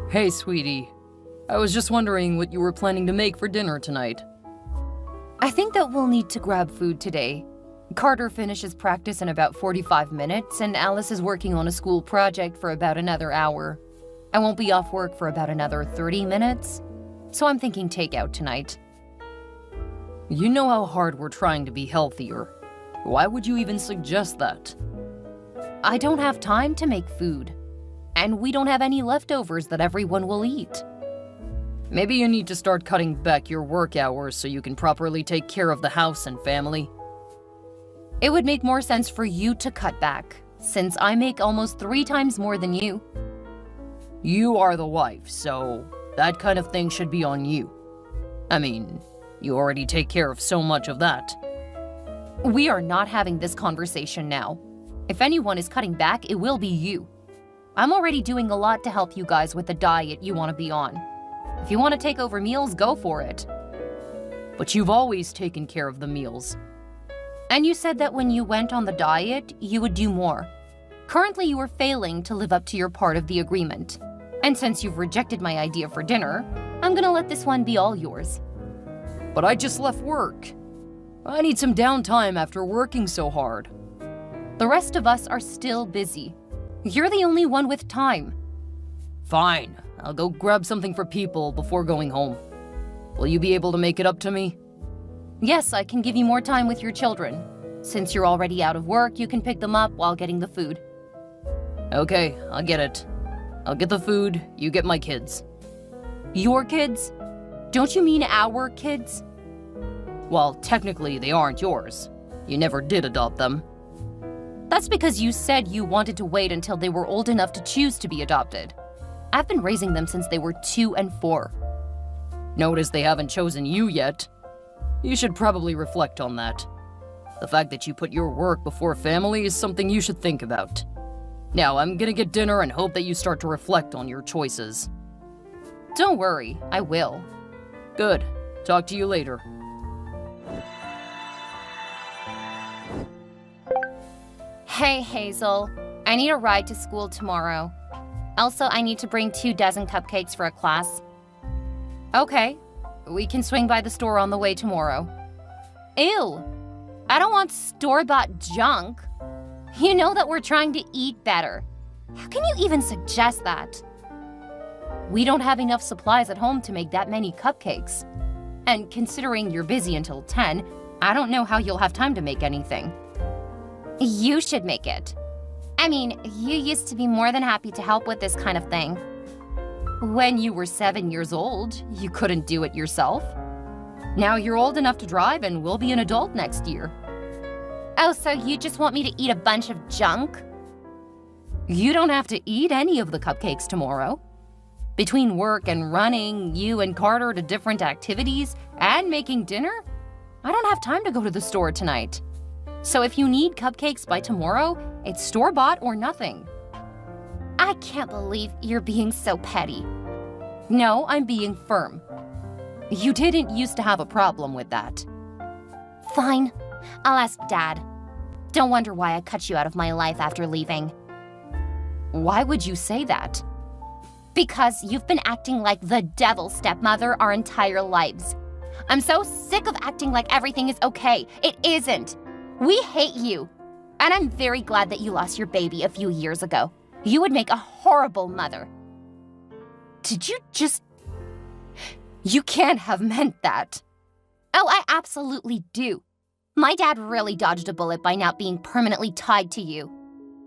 Hey, sweetie. I was just wondering what you were planning to make for dinner tonight. I think that we'll need to grab food today. Carter finishes practice in about 45 minutes, and Alice is working on a school project for about another hour. I won't be off work for about another 30 minutes, so I'm thinking takeout tonight. You know how hard we're trying to be healthier. Why would you even suggest that? I don't have time to make food, and we don't have any leftovers that everyone will eat. Maybe you need to start cutting back your work hours so you can properly take care of the house and family. It would make more sense for you to cut back, since I make almost 3 times more than you. You are the wife, so that kind of thing should be on you. I mean, you already take care of so much of that. We are not having this conversation now. If anyone is cutting back, it will be you. I'm already doing a lot to help you guys with the diet you want to be on. If you want to take over meals, go for it. But you've always taken care of the meals. And you said that when you went on the diet, you would do more. Currently, you are failing to live up to your part of the agreement. And since you've rejected my idea for dinner, I'm gonna let this one be all yours. But I just left work. I need some downtime after working so hard. The rest of us are still busy. You're the only one with time. Fine, I'll go grab something for people before going home. Will you be able to make it up to me? Yes, I can give you more time with your children. Since you're already out of work, you can pick them up while getting the food. Okay, I'll get it. I'll get the food, you get my kids. Your kids? Don't you mean our kids? Well, technically they aren't yours. You never did adopt them. That's because you said you wanted to wait until they were old enough to choose to be adopted. I've been raising them since they were 2 and 4. Notice they haven't chosen you yet. You should probably reflect on that. The fact that you put your work before family is something you should think about. Now, I'm gonna get dinner and hope that you start to reflect on your choices. Don't worry, I will. Good. Talk to you later. Hey, Hazel. I need a ride to school tomorrow. Also, I need to bring 2 dozen cupcakes for a class. Okay. We can swing by the store on the way tomorrow. Ew. I don't want store-bought junk. You know that we're trying to eat better. How can you even suggest that? We don't have enough supplies at home to make that many cupcakes. And considering you're busy until 10, I don't know how you'll have time to make anything. You should make it. I mean, you used to be more than happy to help with this kind of thing. When you were 7 years old, you couldn't do it yourself. Now you're old enough to drive and will be an adult next year. Oh, so you just want me to eat a bunch of junk? You don't have to eat any of the cupcakes tomorrow. Between work and running you and Carter to different activities and making dinner, I don't have time to go to the store tonight. So if you need cupcakes by tomorrow, it's store-bought or nothing. I can't believe you're being so petty. No, I'm being firm. You didn't used to have a problem with that. Fine, I'll ask Dad. Don't wonder why I cut you out of my life after leaving. Why would you say that? Because you've been acting like the devil stepmother our entire lives. I'm so sick of acting like everything is okay. It isn't. We hate you. And I'm very glad that you lost your baby a few years ago. You would make a horrible mother. Did you just... You can't have meant that. Oh, I absolutely do. My dad really dodged a bullet by not being permanently tied to you.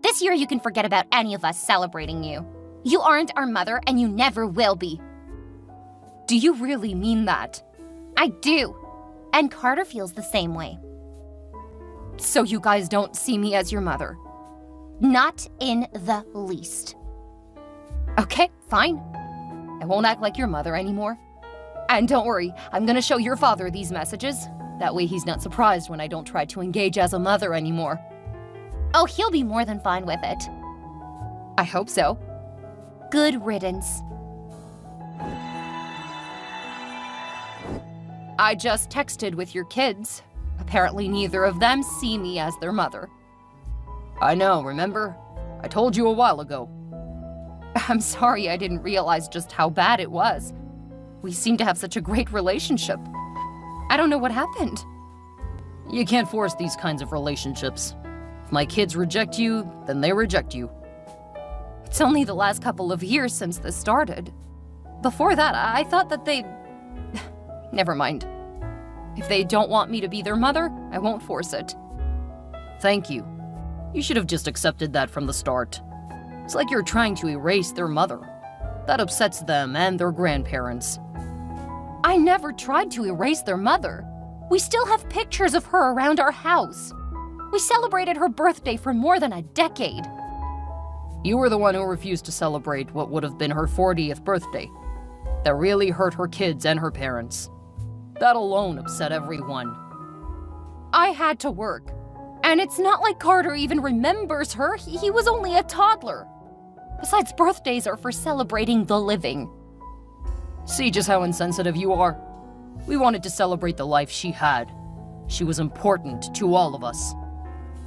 This year you can forget about any of us celebrating you. You aren't our mother and you never will be. Do you really mean that? I do. And Carter feels the same way. So you guys don't see me as your mother? Not in the least. Okay, fine. I won't act like your mother anymore. And don't worry, I'm gonna show your father these messages. That way he's not surprised when I don't try to engage as a mother anymore. Oh, he'll be more than fine with it. I hope so. Good riddance. I just texted with your kids. Apparently neither of them see me as their mother. I know, remember? I told you a while ago. I'm sorry I didn't realize just how bad it was. We seem to have such a great relationship. I don't know what happened. You can't force these kinds of relationships. If my kids reject you, then they reject you. It's only the last couple of years since this started. Before that, I thought that they... Never mind. If they don't want me to be their mother, I won't force it. Thank you. You should have just accepted that from the start. It's like you're trying to erase their mother. That upsets them and their grandparents. I never tried to erase their mother. We still have pictures of her around our house. We celebrated her birthday for more than a decade. You were the one who refused to celebrate what would have been her 40th birthday. That really hurt her kids and her parents. That alone upset everyone. I had to work. And it's not like Carter even remembers her. He was only a toddler. Besides, birthdays are for celebrating the living. See just how insensitive you are? We wanted to celebrate the life she had. She was important to all of us.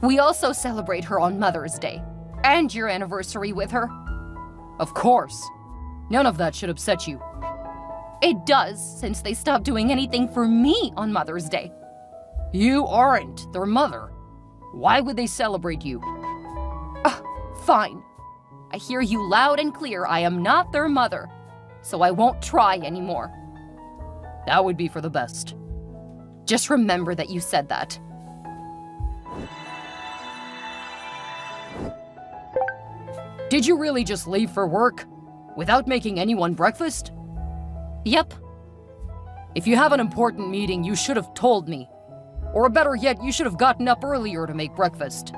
We also celebrate her on Mother's Day. And your anniversary with her. Of course. None of that should upset you. It does, since they stopped doing anything for me on Mother's Day. You aren't their mother. Why would they celebrate you? Fine. I hear you loud and clear. I am not their mother. So I won't try anymore. That would be for the best. Just remember that you said that. Did you really just leave for work? Without making anyone breakfast? Yep. If you have an important meeting, you should have told me. Or better yet, you should have gotten up earlier to make breakfast.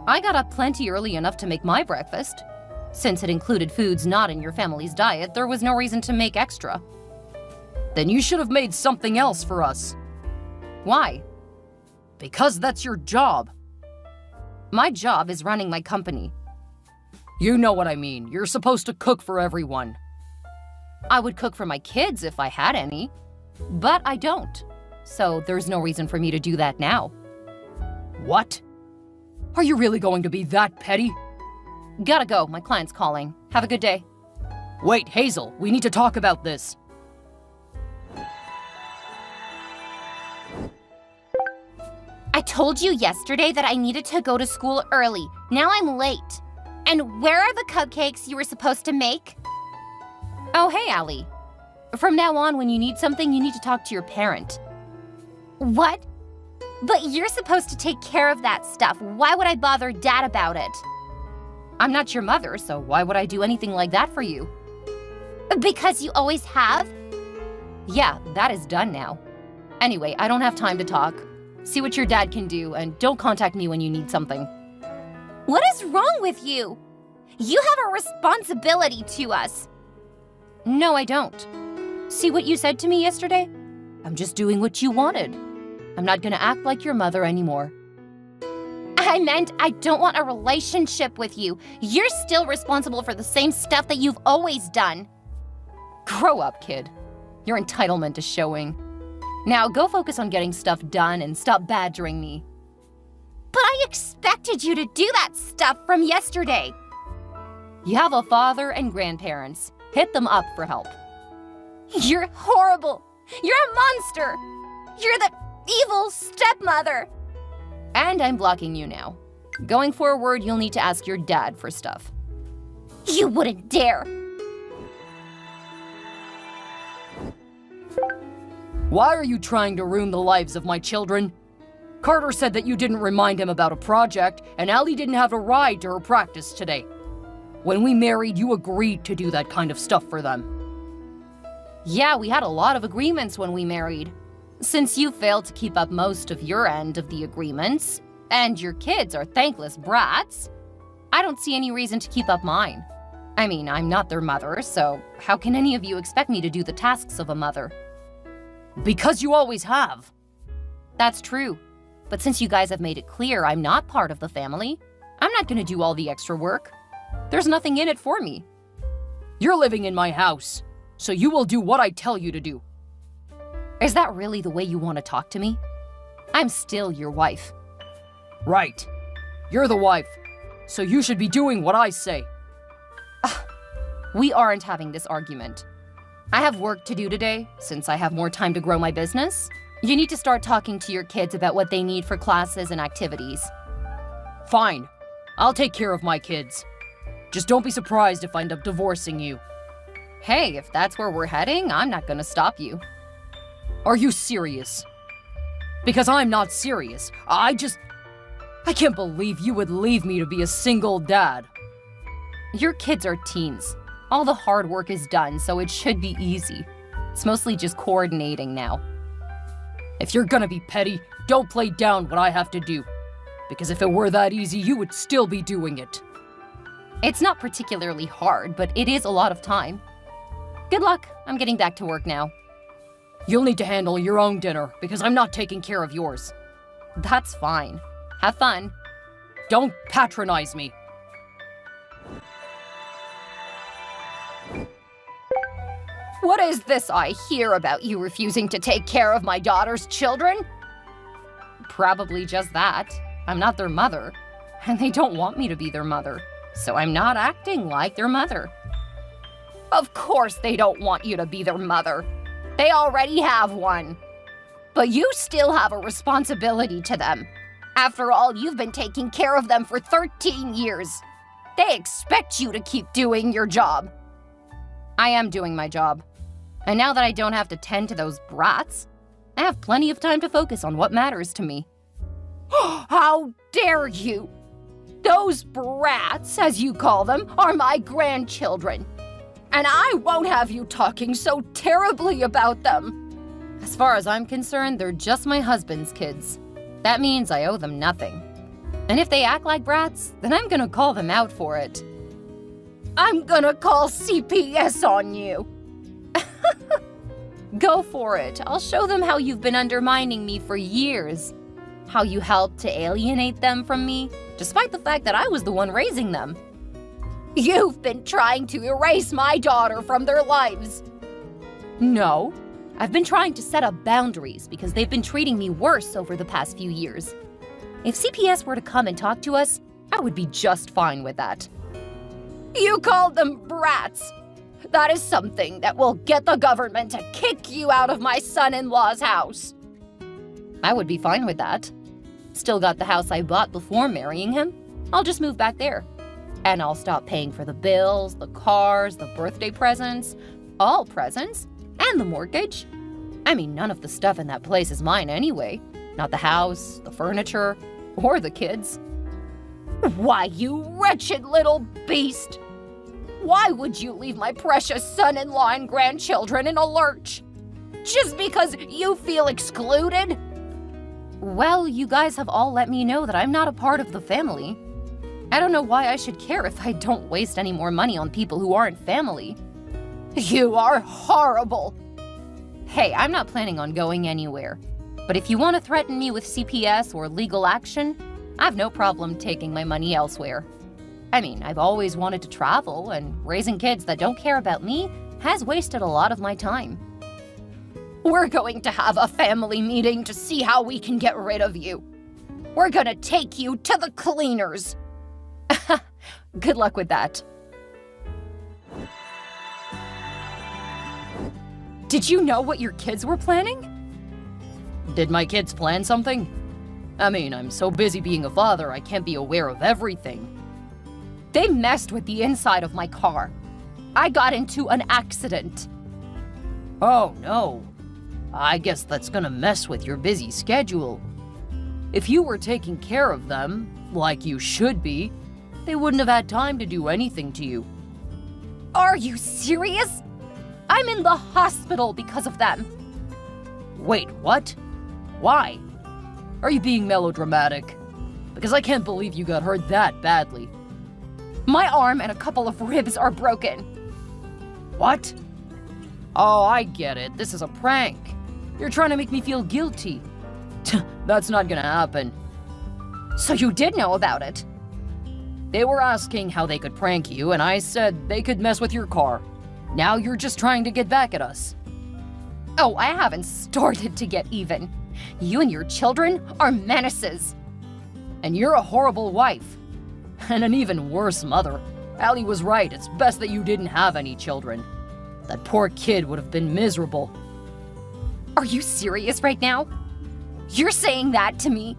I got up plenty early enough to make my breakfast. Since it included foods not in your family's diet, there was no reason to make extra. Then you should have made something else for us. Why? Because that's your job. My job is running my company. You know what I mean. You're supposed to cook for everyone. I would cook for my kids if I had any. But I don't. So there's no reason for me to do that now. What? Are you really going to be that petty? Gotta go. My client's calling. Have a good day. Wait, Hazel. We need to talk about this. I told you yesterday that I needed to go to school early. Now I'm late. And where are the cupcakes you were supposed to make? Oh, hey, Allie. From now on, when you need something, you need to talk to your parent. What? But you're supposed to take care of that stuff. Why would I bother Dad about it? I'm not your mother, so why would I do anything like that for you? Because you always have? Yeah, that is done now. Anyway, I don't have time to talk. See what your dad can do, and don't contact me when you need something. What is wrong with you? You have a responsibility to us. No, I don't. See what you said to me yesterday? I'm just doing what you wanted. I'm not gonna act like your mother anymore. I meant I don't want a relationship with you. You're still responsible for the same stuff that you've always done. Grow up, kid. Your entitlement is showing. Now go focus on getting stuff done and stop badgering me. But I expected you to do that stuff from yesterday. You have a father and grandparents. Hit them up for help. You're horrible. You're a monster. You're the evil stepmother. And I'm blocking you now. Going forward, you'll need to ask your dad for stuff. You wouldn't dare. Why are you trying to ruin the lives of my children? Carter said that you didn't remind him about a project, and Allie didn't have a ride to her practice today. When we married, you agreed to do that kind of stuff for them. Yeah, we had a lot of agreements when we married. Since you failed to keep up most of your end of the agreements, and your kids are thankless brats, I don't see any reason to keep up mine. I mean, I'm not their mother, so how can any of you expect me to do the tasks of a mother? Because you always have. That's true. But since you guys have made it clear I'm not part of the family, I'm not going to do all the extra work. There's nothing in it for me. You're living in my house, so you will do what I tell you to do. Is that really the way you want to talk to me? I'm still your wife. Right. You're the wife, so you should be doing what I say. We aren't having this argument. I have work to do today, since I have more time to grow my business. You need to start talking to your kids about what they need for classes and activities. Fine. I'll take care of my kids. Just don't be surprised if I end up divorcing you. Hey, if that's where we're heading, I'm not gonna stop you. Are you serious? Because I'm not serious. I can't believe you would leave me to be a single dad. Your kids are teens. All the hard work is done, so it should be easy. It's mostly just coordinating now. If you're gonna be petty, don't play down what I have to do. Because if it were that easy, you would still be doing it. It's not particularly hard, but it is a lot of time. Good luck. I'm getting back to work now. You'll need to handle your own dinner, because I'm not taking care of yours. That's fine. Have fun. Don't patronize me. What is this I hear about you refusing to take care of my daughter's children? Probably just that. I'm not their mother, and they don't want me to be their mother, so I'm not acting like their mother. Of course they don't want you to be their mother. They already have one. But you still have a responsibility to them. After all, you've been taking care of them for 13 years. They expect you to keep doing your job. I am doing my job. And now that I don't have to tend to those brats, I have plenty of time to focus on what matters to me. How dare you! Those brats, as you call them, are my grandchildren. And I won't have you talking so terribly about them. As far as I'm concerned, they're just my husband's kids. That means I owe them nothing. And if they act like brats, then I'm gonna call them out for it. I'm gonna call CPS on you. Go for it. I'll show them how you've been undermining me for years. How you helped to alienate them from me, despite the fact that I was the one raising them. You've been trying to erase my daughter from their lives. No, I've been trying to set up boundaries because they've been treating me worse over the past few years. If CPS were to come and talk to us, I would be just fine with that. You called them brats. That is something that will get the government to kick you out of my son-in-law's house. I would be fine with that. Still got the house I bought before marrying him. I'll just move back there. And I'll stop paying for the bills, the cars, the birthday presents, all presents, and the mortgage. I mean, none of the stuff in that place is mine anyway. Not the house, the furniture, or the kids. Why, you wretched little beast! Why would you leave my precious son-in-law and grandchildren in a lurch? Just because you feel excluded? Well, you guys have all let me know that I'm not a part of the family. I don't know why I should care if I don't waste any more money on people who aren't family. You are horrible! Hey, I'm not planning on going anywhere. But if you want to threaten me with CPS or legal action, I have no problem taking my money elsewhere. I mean, I've always wanted to travel, and raising kids that don't care about me has wasted a lot of my time. We're going to have a family meeting to see how we can get rid of you. We're gonna take you to the cleaners. Good luck with that. Did you know what your kids were planning? Did my kids plan something? I mean, I'm so busy being a father, I can't be aware of everything. They messed with the inside of my car. I got into an accident. Oh no. I guess that's gonna mess with your busy schedule. If you were taking care of them, like you should be, they wouldn't have had time to do anything to you. Are you serious? I'm in the hospital because of them. Wait, what? Why? Are you being melodramatic? Because I can't believe you got hurt that badly. My arm and a couple of ribs are broken. What? Oh, I get it. This is a prank. You're trying to make me feel guilty. That's not gonna happen. So you did know about it? They were asking how they could prank you, and I said they could mess with your car. Now you're just trying to get back at us. Oh, I haven't started to get even. You and your children are menaces. And you're a horrible wife. And an even worse mother. Allie was right. It's best that you didn't have any children. That poor kid would have been miserable. Are you serious right now? You're saying that to me?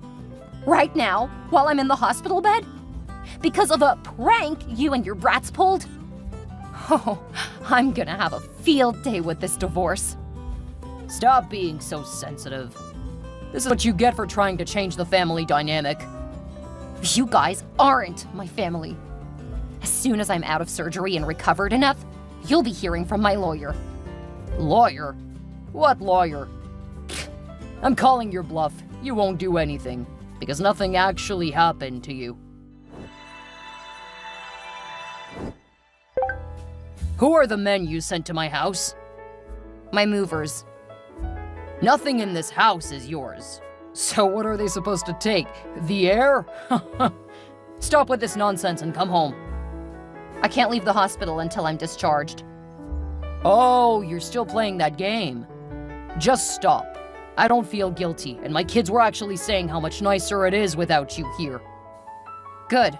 Right now, while I'm in the hospital bed? Because of a prank you and your brats pulled? Oh, I'm gonna have a field day with this divorce. Stop being so sensitive. This is what you get for trying to change the family dynamic. You guys aren't my family. As soon as I'm out of surgery and recovered enough, you'll be hearing from my lawyer. Lawyer? What lawyer? I'm calling your bluff. You won't do anything, because nothing actually happened to you. Who are the men you sent to my house? My movers. Nothing in this house is yours. So what are they supposed to take? The air? Stop with this nonsense and come home. I can't leave the hospital until I'm discharged. Oh, you're still playing that game. Just stop. I don't feel guilty, and my kids were actually saying how much nicer it is without you here. Good.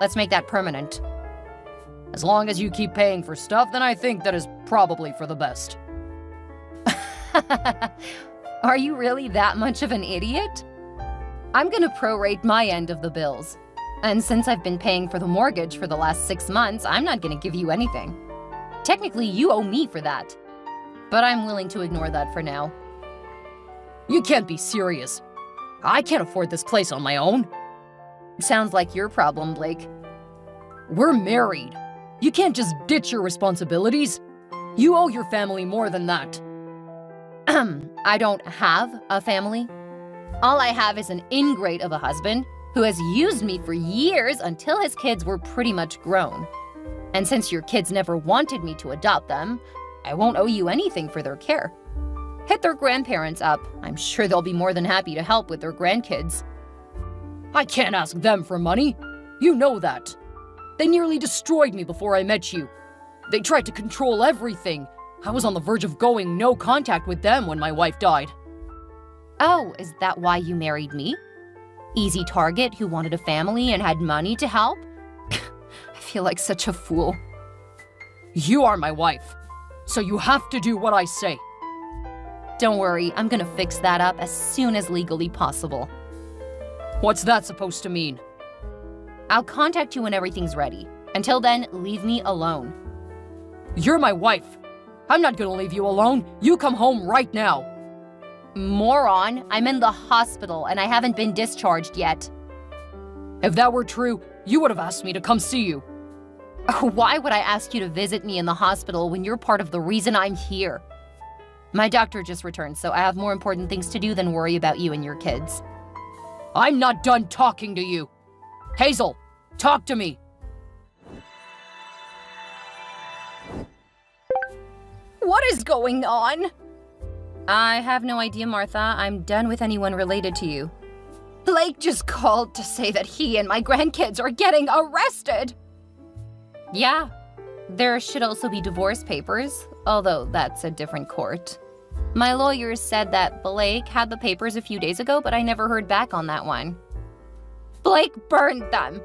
Let's make that permanent. As long as you keep paying for stuff, then I think that is probably for the best. Are you really that much of an idiot? I'm gonna prorate my end of the bills. And since I've been paying for the mortgage for the last 6 months, I'm not gonna give you anything. Technically, you owe me for that. But I'm willing to ignore that for now. You can't be serious. I can't afford this place on my own. Sounds like your problem, Blake. We're married. You can't just ditch your responsibilities. You owe your family more than that. I don't have a family. All I have is an ingrate of a husband who has used me for years until his kids were pretty much grown. And since your kids never wanted me to adopt them, I won't owe you anything for their care. Hit their grandparents up. I'm sure they'll be more than happy to help with their grandkids. I can't ask them for money. You know that. They nearly destroyed me before I met you. They tried to control everything. I was on the verge of going no contact with them when my wife died. Oh, is that why you married me? Easy target who wanted a family and had money to help? I feel like such a fool. You are my wife, so you have to do what I say. Don't worry, I'm gonna fix that up as soon as legally possible. What's that supposed to mean? I'll contact you when everything's ready. Until then, leave me alone. You're my wife. I'm not gonna leave you alone. You come home right now. Moron, I'm in the hospital and I haven't been discharged yet. If that were true, you would have asked me to come see you. Why would I ask you to visit me in the hospital when you're part of the reason I'm here? My doctor just returned, so I have more important things to do than worry about you and your kids. I'm not done talking to you. Hazel, talk to me. What is going on? I have no idea, Martha. I'm done with anyone related to you. Blake just called to say that he and my grandkids are getting arrested. Yeah. There should also be divorce papers, although that's a different court. My lawyers said that Blake had the papers a few days ago, but I never heard back on that one. Blake burned them.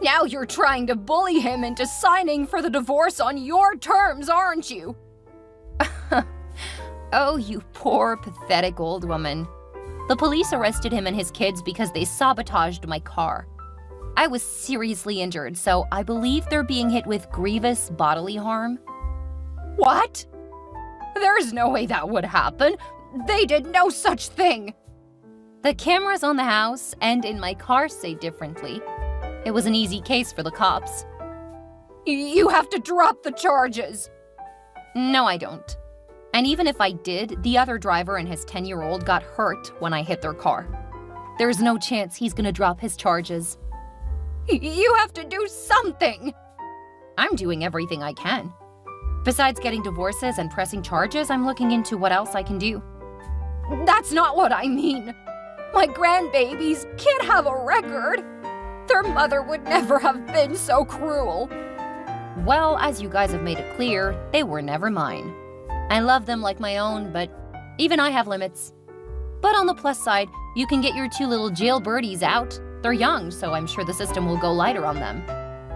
Now you're trying to bully him into signing for the divorce on your terms, aren't you? Oh, you poor, pathetic old woman. The police arrested him and his kids because they sabotaged my car. I was seriously injured, so I believe they're being hit with grievous bodily harm. What? There's no way that would happen. They did no such thing. The cameras on the house and in my car say differently. It was an easy case for the cops. You have to drop the charges. No, I don't. And even if I did, the other driver and his 10-year-old got hurt when I hit their car. There's no chance he's gonna drop his charges. You have to do something! I'm doing everything I can. Besides getting divorces and pressing charges, I'm looking into what else I can do. That's not what I mean! My grandbabies can't have a record! Their mother would never have been so cruel! Well, as you guys have made it clear, they were never mine. I love them like my own, but even I have limits. But on the plus side, you can get your 2 little jail birdies out. They're young, so I'm sure the system will go lighter on them.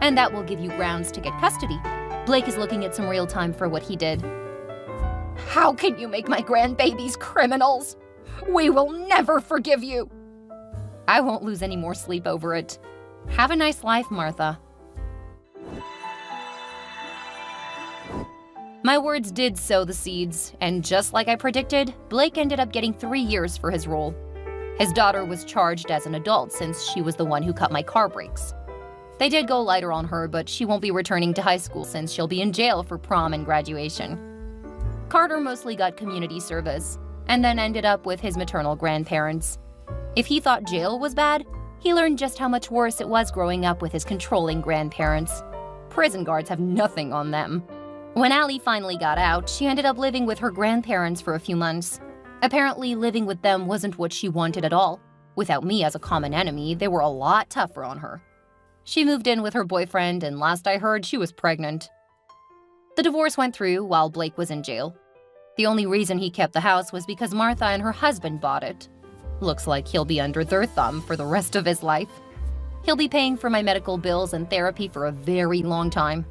And that will give you grounds to get custody. Blake is looking at some real time for what he did. How can you make my grandbabies criminals? We will never forgive you. I won't lose any more sleep over it. Have a nice life, Martha. My words did sow the seeds, and just like I predicted, Blake ended up getting 3 years for his role. His daughter was charged as an adult since she was the one who cut my car brakes. They did go lighter on her, but she won't be returning to high school since she'll be in jail for prom and graduation. Carter mostly got community service, and then ended up with his maternal grandparents. If he thought jail was bad, he learned just how much worse it was growing up with his controlling grandparents. Prison guards have nothing on them. When Allie finally got out, she ended up living with her grandparents for a few months. Apparently, living with them wasn't what she wanted at all. Without me as a common enemy, they were a lot tougher on her. She moved in with her boyfriend, and last I heard, she was pregnant. The divorce went through while Blake was in jail. The only reason he kept the house was because Martha and her husband bought it. Looks like he'll be under their thumb for the rest of his life. He'll be paying for my medical bills and therapy for a very long time.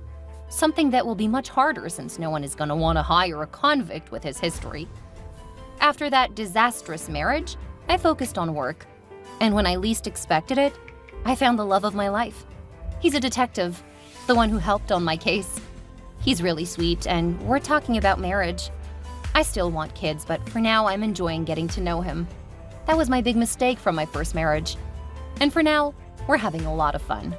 Something that will be much harder since no one is going to want to hire a convict with his history. After that disastrous marriage, I focused on work. And when I least expected it, I found the love of my life. He's a detective, the one who helped on my case. He's really sweet, and we're talking about marriage. I still want kids, but for now I'm enjoying getting to know him. That was my big mistake from my first marriage. And for now, we're having a lot of fun.